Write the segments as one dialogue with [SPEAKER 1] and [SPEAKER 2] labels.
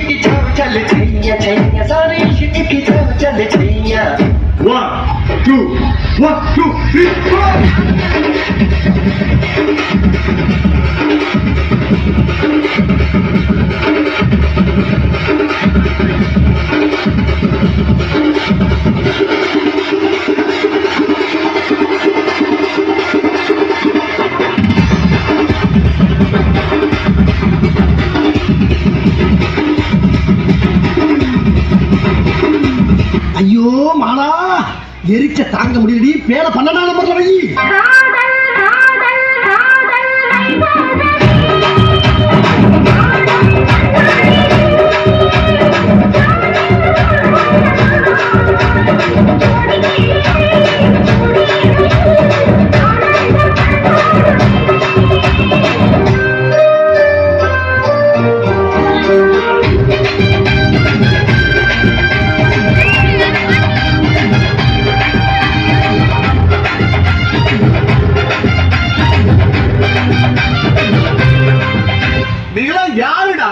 [SPEAKER 1] की छाव चल छैया छैया सारे इश्क की छाव चल छैया
[SPEAKER 2] 1 2 1 2 3 4
[SPEAKER 3] ஐயோ மாலா எரிச்ச தாங்க முடியலடி பேர 12 நம்பர்ல வை யாருடா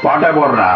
[SPEAKER 2] பாட்டை போடுறா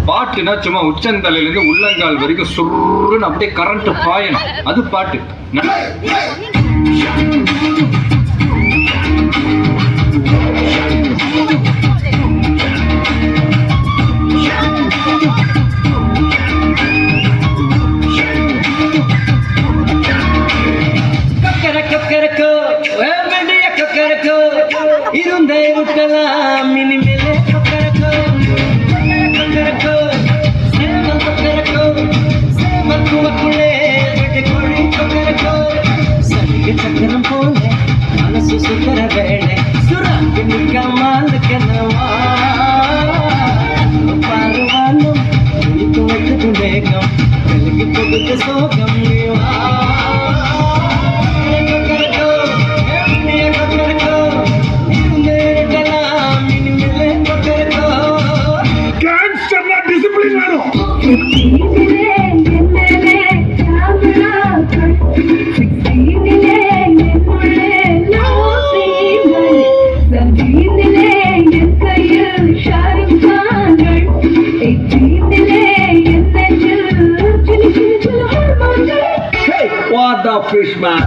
[SPEAKER 4] பாட்டுனா சும்மா உச்சந்தலையில இருந்து உள்ளங்கால் வரைக்கும் சுருன்னு அப்படியே கரண்ட் பாயணும், அது பாட்டு.
[SPEAKER 1] இருந்தே விட்டலாம் இனிமேலே சக்கரம் போல மனசு சுத்தர வேலை சுராக்கு நிற்காமல் பாருவானும் துவைத்தது வேகம் வெளுக்கு கொடுத்த சோகம்
[SPEAKER 2] டிசிப்ளின் வேணும்.
[SPEAKER 3] What the fish man?